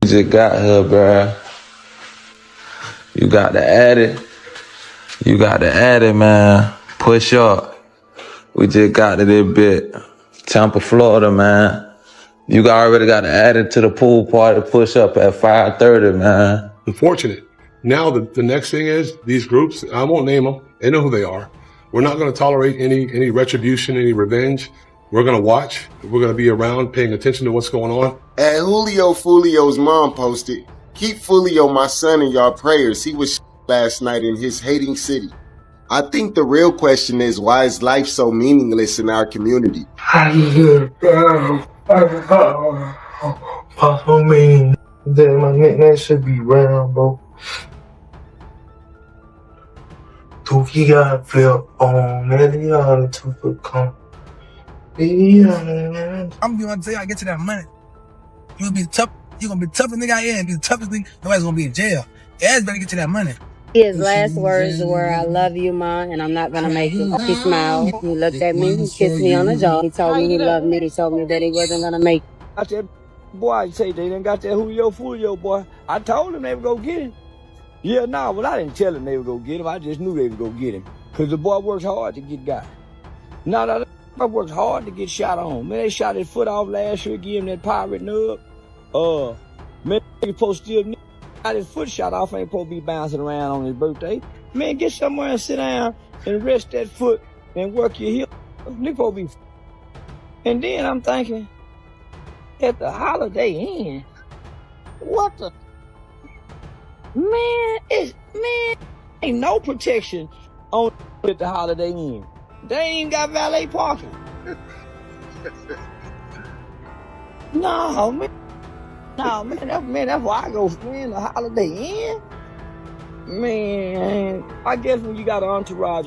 You just got here, bruh. You got to add it. You got to add it, man. Push up. We just got to this bit. Tampa, Florida, man. You already got to add it to the pool party push up at 5:30, man. Unfortunate. Now the next thing is these groups, I won't name them, they know who they are. We're not going to tolerate any retribution, any revenge. We're going to watch. We're going to be around paying attention to what's going on. And Julio Foolio's mom posted, "Keep Foolio, my son, in your prayers. He was last night in his hating city." I think the real question is, why is life so meaningless in our community? Possible meaning that my nickname should be Rambo. Dookie got feel on any other to become. I'm gonna tell you, I get to that money. You gonna be tough. You gonna be the toughest nigga I am. Be the toughest thing. Nobody's gonna be in jail. Ass better get to that money. His last words were, "I love you, Ma, and I'm not gonna make it." He smiled. He looked at me. He kissed me on the jaw. He told me he loved me. He told me that he wasn't gonna make it. I said, boy, I say they done got that Julio Foolio, boy. I told him they would go get him. Yeah, nah, well, I didn't tell him they would go get him. I just knew they would go get him. Because the boy works hard to get got. No, I worked hard to get shot on. Man, they shot his foot off last year, give him that pirate nub. Man, he supposed to still got his foot shot off, ain't supposed to be bouncing around on his birthday. Man, get somewhere and sit down and rest that foot and work your heel. Nigga supposed to be. And then I'm thinking, at the Holiday Inn, what the? Man, ain't no protection on at the Holiday Inn. They ain't even got valet parking. No, man. No, man, that's why I go, man, the Holiday Inn. Man, I guess when you got an entourage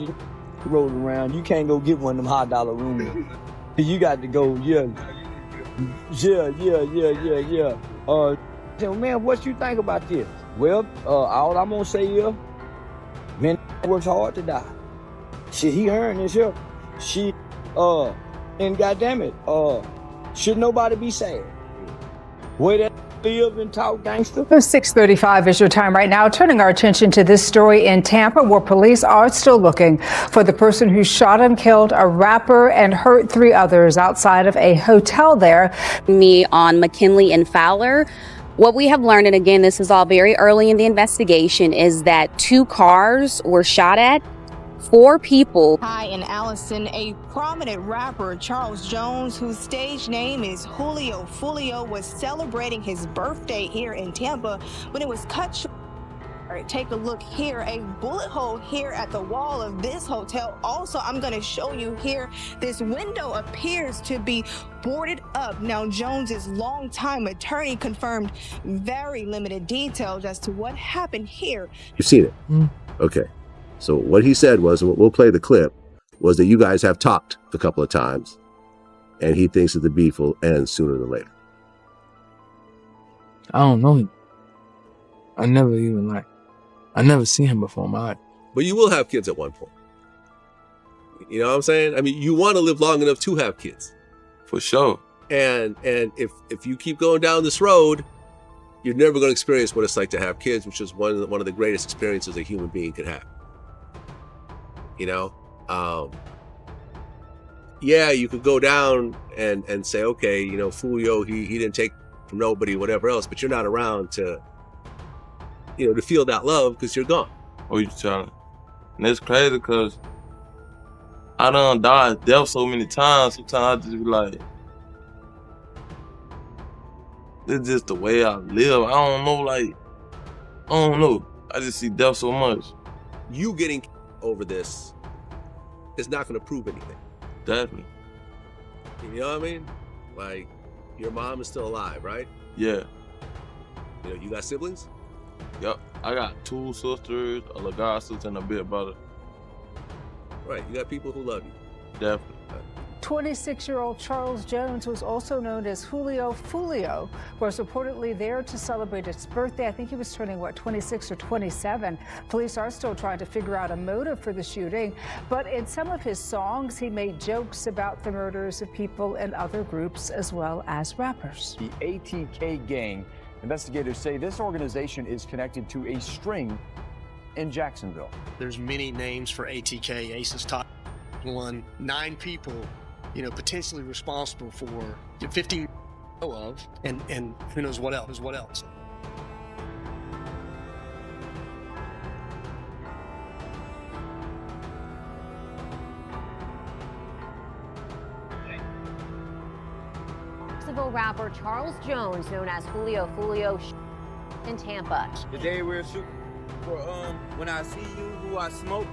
rolling around, you can't go get one of them high dollar rooms. You got to go, yeah. Man, what you think about this? Well, all I'm gonna say is, man, works hard to die. Shit, he earned this here. And goddamn it, should nobody be sad? Way that live and talk gangster. 6:35 is your time right now. Turning our attention to this story in Tampa, where police are still looking for the person who shot and killed a rapper and hurt 3 others outside of a hotel there. Me on McKinley and Fowler. What we have learned, and again, this is all very early in the investigation, is that 2 cars were shot at. 4 people. Hi, and Allison, a prominent rapper, Charles Jones, whose stage name is Julio Foolio, was celebrating his birthday here in Tampa when it was cut short. Take a look here, a bullet hole here at the wall of this hotel. Also, I'm going to show you here, this window appears to be boarded up. Now, Jones's longtime attorney confirmed very limited details as to what happened here. You've seen it? Okay. So what he said was, and we'll play the clip, was that you guys have talked a couple of times, and he thinks that the beef will end sooner than later. I don't know him. I never seen him before in my life. But you will have kids at one point. You know what I'm saying? I mean, you want to live long enough to have kids. For sure. And if you keep going down this road, you're never going to experience what it's like to have kids, which is one of the greatest experiences a human being can have. You know, yeah, you could go down and say, okay, you know, Foolio, he didn't take from nobody, whatever else, but you're not around to, you know, to feel that love because you're gone. Oh, you telling? And it's crazy because I done died death so many times. Sometimes I just be like, it's just the way I live. I don't know. I just see death so much. You getting over this is not going to prove anything. Definitely. You know what I mean? Like, your mom is still alive, right? Yeah. You know, you got siblings? Yep. I got 2 sisters, a little god sister, and a big brother. Right. You got people who love you. Definitely. 26-year-old Charles Jones was also known as Julio Foolio, was reportedly there to celebrate his birthday. I think he was turning, 26 or 27. Police are still trying to figure out a motive for the shooting. But in some of his songs, he made jokes about the murders of people in other groups as well as rappers. The ATK gang Investigators say this organization is connected to a string in Jacksonville. There's many names for ATK, Ace's top one, 9 people, potentially responsible for 15 of, and who knows what else. Rapper Charles Jones, known as Julio Foolio, in Tampa. The day we're shooting for When I See You, Who I Smoke.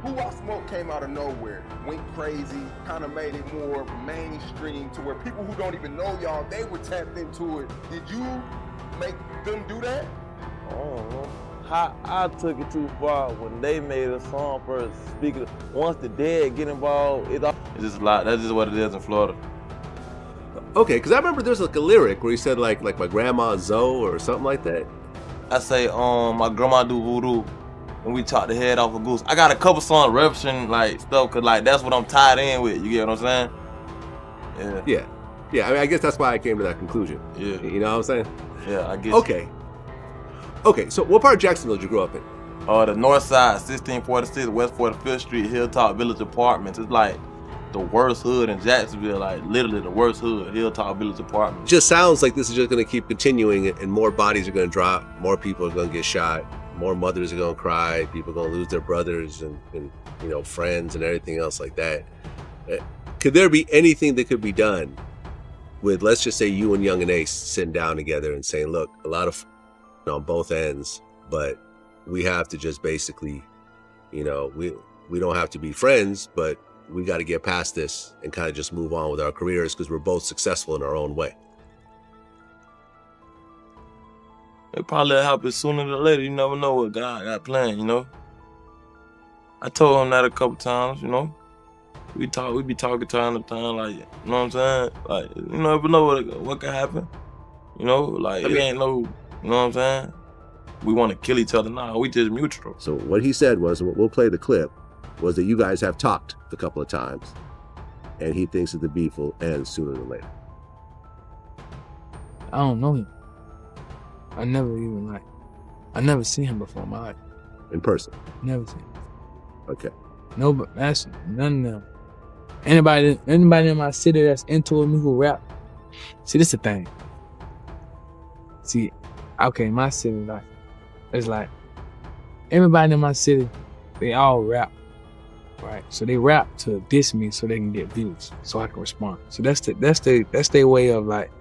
Who I Smoke came out of nowhere, went crazy, kind of made it more mainstream to where people who don't even know y'all, they were tapped into it. Did you make them do that? Oh, I took it too far when they made a song first. Speaking of, once the dead get involved, it's just a lot. That's just what it is in Florida. Okay, because I remember there's like a lyric where he said like my grandma Zoe or something like that. I say my grandma do voodoo when we chop the head off a goose. I got a couple songs referencing like stuff because like that's what I'm tied in with. You get what I'm saying? Yeah. I mean, I guess that's why I came to that conclusion. Yeah. You know what I'm saying? Yeah, I get. Okay. So what part of Jacksonville did you grow up in? The north side, 1646 West 45th Street, Hilltop Village Apartments. It's like the worst hood in Jacksonville, like literally the worst hood, Hilltop Village Apartments. Just sounds like this is just going to keep continuing, and more bodies are going to drop, more people are going to get shot, more mothers are going to cry, people are going to lose their brothers and friends and everything else like that. Could there be anything that could be done with, let's just say, you and Young and Ace sitting down together and saying, look, a lot of on both ends, but we have to just basically, we don't have to be friends, but we got to get past this and kind of just move on with our careers because we're both successful in our own way. It probably happen sooner than later. You never know what God got planned, I told him that a couple times, We be talking time to time, like, you know what I'm saying? Like, you never know what can happen. It ain't no, you know what I'm saying? We want to kill each other now. We just mutual. So what he said was, and we'll play the clip, was that you guys have talked a couple of times, and he thinks that the beef will end sooner than later. I don't know him. I never seen him before in my life. In person? Never seen him. Okay. No, but that's none of them. Anybody in my city that's into me who rap. See, this is the thing. See, okay, my city, it's like everybody in my city, they all rap. Right, so they rap to diss me so they can get views, so I can respond. So that's their way of like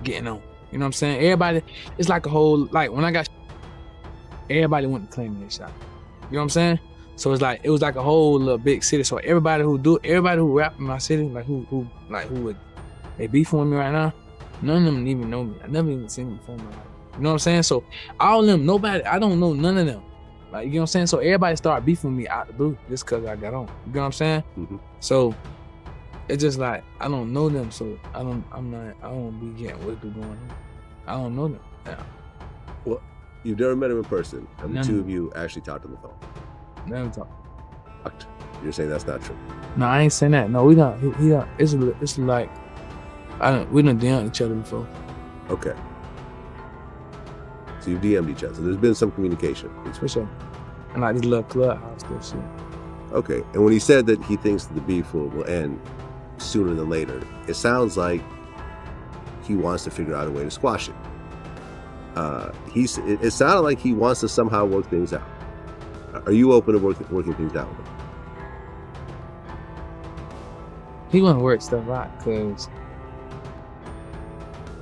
getting on. You know what I'm saying? Everybody, it's like a whole when I got, everybody went to claim their shot. You know what I'm saying? So it was like a whole little big city. So everybody who rap in my city, who would they beefing with me right now? None of them even know me. I never even seen them before in my life. You know what I'm saying? So all of them, I don't know none of them. Like, you know what I'm saying? So everybody started beefing with me out the blue just because I got on. You know what I'm saying? Mm-hmm. So it's just like, I don't know them, so I don't be getting what going on. I don't know them. Yeah. Well, you've never met him in person, and the two of you actually talked on the phone. Never talked. You're saying that's not true? No, I ain't saying that. No, we don't. He don't. It's like, we done DM'd each other before. Okay. So you've DM'd each other. So there's been some communication. For sure. And like this little clubhouse stuff, shit. Okay. And when he said that he thinks that the beef will end sooner than later, it sounds like he wants to figure out a way to squash it. It sounded like he wants to somehow work things out. Are you open to working things out with him? He want to work stuff out because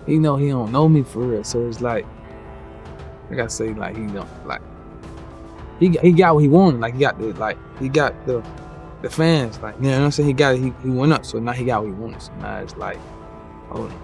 he know he don't know me for real. So it's like I say, like he don't like he got what he wanted. Like he got the fans. Like, you know what I'm saying? He got it. He went up. So now he got what he wanted. So now it's like, hold on.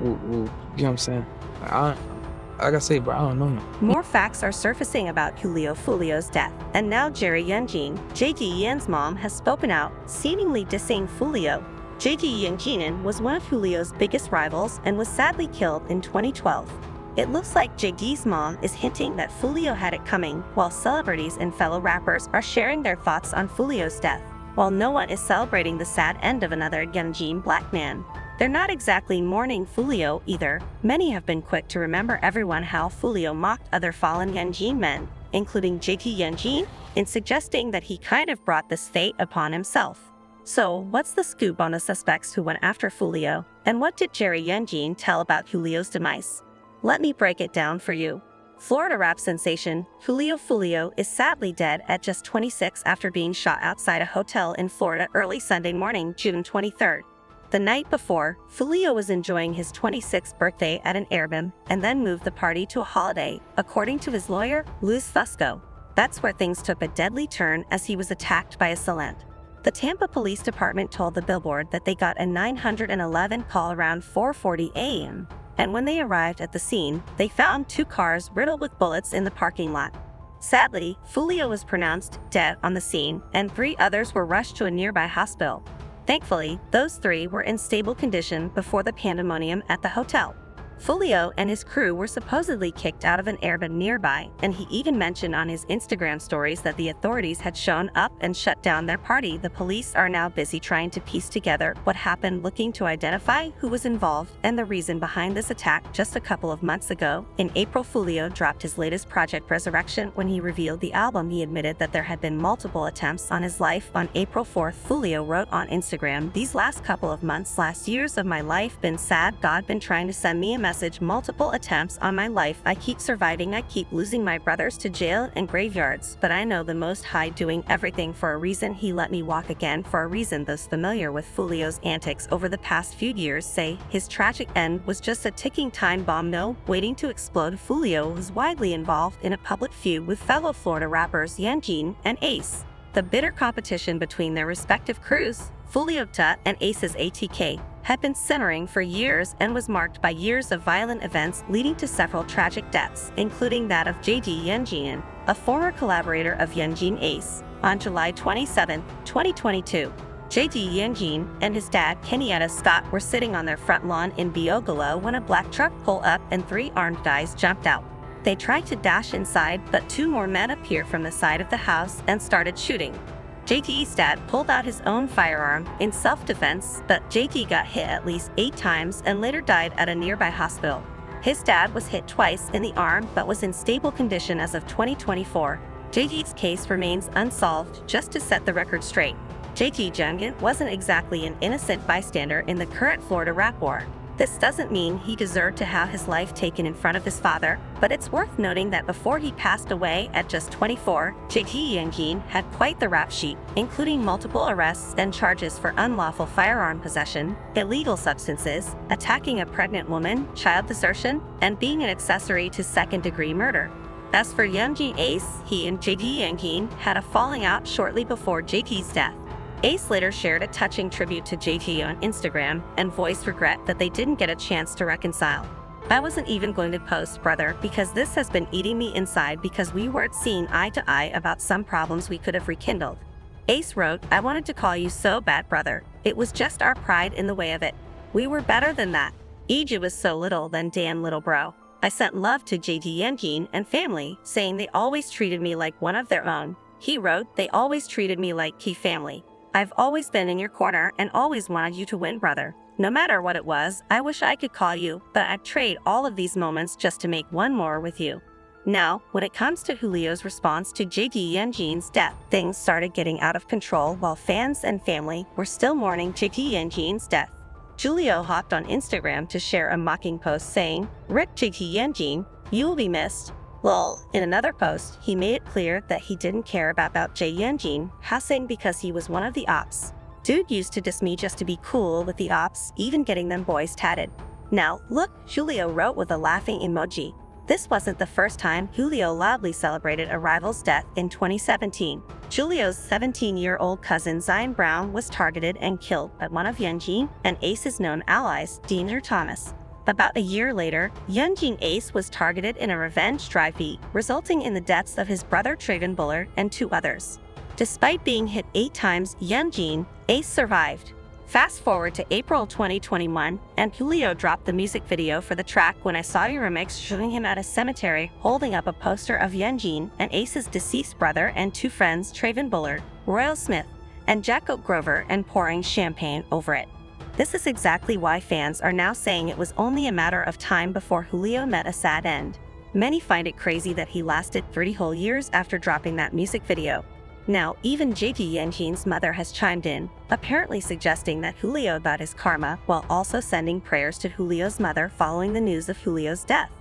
You know what I'm saying? Like I say, bro, I don't know him. More facts are surfacing about Julio Foolio's death, and now Jerry Yunjin, JG Yan's mom, has spoken out, seemingly dissing Foolio. JG Yunjin was one of Julio's biggest rivals and was sadly killed in 2012. It looks like JG's mom is hinting that Foolio had it coming, while celebrities and fellow rappers are sharing their thoughts on Foolio's death, while no one is celebrating the sad end of another Yunjin black man. They're not exactly mourning Foolio either. Many have been quick to remember everyone how Foolio mocked other fallen Yanjin men, including JT Yanjin, in suggesting that he kind of brought this fate upon himself. So, what's the scoop on the suspects who went after Foolio, and what did Jerry Yanjin tell about Julio's demise? Let me break it down for you. Florida rap sensation Julio Foolio is sadly dead at just 26 after being shot outside a hotel in Florida early Sunday morning, June 23rd. The night before, Foolio was enjoying his 26th birthday at an Airbnb and then moved the party to a holiday, according to his lawyer, Luis Fusco. That's where things took a deadly turn as he was attacked by a assailant. The Tampa Police Department told the Billboard that they got a 911 call around 4:40 a.m., and when they arrived at the scene, they found 2 cars riddled with bullets in the parking lot. Sadly, Foolio was pronounced dead on the scene, and 3 others were rushed to a nearby hospital. Thankfully, those 3 were in stable condition before the pandemonium at the hotel. Foolio and his crew were supposedly kicked out of an Airbnb nearby, and he even mentioned on his Instagram stories that the authorities had shown up and shut down their party. The police are now busy trying to piece together what happened, looking to identify who was involved and the reason behind this attack. Just a couple of months ago, in April, Foolio dropped his latest project, Resurrection. When he revealed the album, he admitted that there had been multiple attempts on his life. On April 4th, Foolio wrote on Instagram, "These last couple of months, last years of my life been sad. God been trying to send me a message, multiple attempts on my life. I keep surviving. I keep losing my brothers to jail and graveyards, but I know the Most High doing everything for a reason. He let me walk again for a reason." Those familiar with Foolio's antics over the past few years say his tragic end was just a ticking time bomb waiting to explode. Foolio was widely involved in a public feud with fellow Florida rappers Yanjin and Ace. The bitter competition between their respective crews, Foolio Tut and Ace's ATK, had been simmering for years and was marked by years of violent events leading to several tragic deaths, including that of JD Yanjin, a former collaborator of Yanjin Ace. On July 27, 2022, JD Yanjin and his dad, Kenyatta Scott, were sitting on their front lawn in Biogalo when a black truck pulled up and 3 armed guys jumped out. They tried to dash inside, but 2 more men appeared from the side of the house and started shooting. JT's dad pulled out his own firearm in self-defense, but JT got hit at least 8 times and later died at a nearby hospital. His dad was hit twice in the arm but was in stable condition as of 2024. JT's case remains unsolved. Just to set the record straight, JT Jungin wasn't exactly an innocent bystander in the current Florida rap war. This doesn't mean he deserved to have his life taken in front of his father, but it's worth noting that before he passed away at just 24, JT Yanjin had quite the rap sheet, including multiple arrests and charges for unlawful firearm possession, illegal substances, attacking a pregnant woman, child desertion, and being an accessory to second-degree murder. As for Yanjin Ace, he and JT Yanjin had a falling out shortly before JT's death. Ace later shared a touching tribute to JT on Instagram and voiced regret that they didn't get a chance to reconcile. "I wasn't even going to post, brother, because this has been eating me inside because we weren't seeing eye to eye about some problems we could have rekindled." Ace wrote, "I wanted to call you so bad, brother. It was just our pride in the way of it. We were better than that. Iju was so little than Dan, little bro. I sent love to JT Yanjin and family, saying they always treated me like one of their own." He wrote, "They always treated me like key family. I've always been in your corner and always wanted you to win, brother. No matter what it was, I wish I could call you, but I'd trade all of these moments just to make one more with you." Now, when it comes to Julio's response to JT Yanjin's death, things started getting out of control while fans and family were still mourning JT Yanjin's death. Julio hopped on Instagram to share a mocking post saying, "Rip JT Yanjin, you'll be missed." Lol. In another post, he made it clear that he didn't care about Jay Yanjin, saying because he was one of the ops. "Dude used to diss me just to be cool with the ops, even getting them boys tatted." Now, look, Julio wrote with a laughing emoji. This wasn't the first time Julio loudly celebrated a rival's death. In 2017, Julio's 17-year-old cousin Zion Brown was targeted and killed by one of Yanjin and Ace's known allies, Danger Thomas. About a year later, Yanjin Ace was targeted in a revenge drive beat, resulting in the deaths of his brother Traven Bullard and 2 others. Despite being hit 8 times, Yanjin Ace survived. Fast forward to April 2021, and Julio dropped the music video for the track When I Saw You remix, showing him at a cemetery holding up a poster of Yanjin and Ace's deceased brother and 2 friends, Traven Bullard, Royal Smith, and Jacob Grover, and pouring champagne over it. This is exactly why fans are now saying it was only a matter of time before Julio met a sad end. Many find it crazy that he lasted 30 whole years after dropping that music video. Now, even JG Yanjin's mother has chimed in, apparently suggesting that Julio got his karma while also sending prayers to Julio's mother following the news of Julio's death.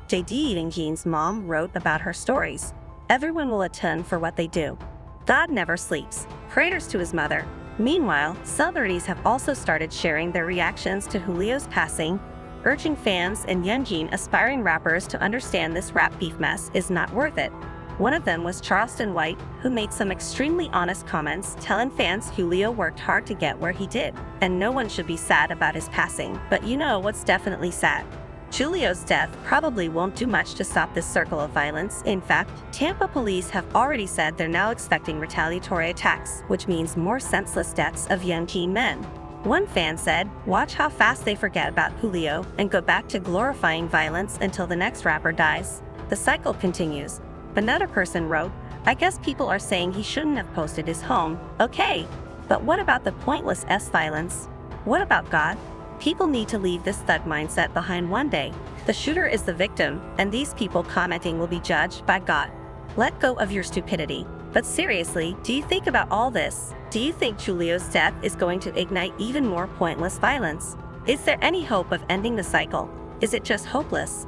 JG Yanjin's mom wrote about her stories. Everyone will atone for what they do. God never sleeps. Prayers to his mother. Meanwhile, celebrities have also started sharing their reactions to Julio's passing, urging fans and Yanjin aspiring rappers to understand this rap beef mess is not worth it. One of them was Charleston White, who made some extremely honest comments telling fans Julio worked hard to get where he did, and no one should be sad about his passing. But you know what's definitely sad? Julio's death probably won't do much to stop this circle of violence. In fact, Tampa police have already said they're now expecting retaliatory attacks, which means more senseless deaths of Yanjin men. One fan said, "Watch how fast they forget about Julio and go back to glorifying violence until the next rapper dies. The cycle continues." Another person wrote, "I guess people are saying he shouldn't have posted his home. Okay, but what about the pointless violence? What about God? People need to leave this thug mindset behind one day. The shooter is the victim, and these people commenting will be judged by God. Let go of your stupidity." But seriously, do you think about all this? Do you think Julio's death is going to ignite even more pointless violence? Is there any hope of ending the cycle? Is it just hopeless?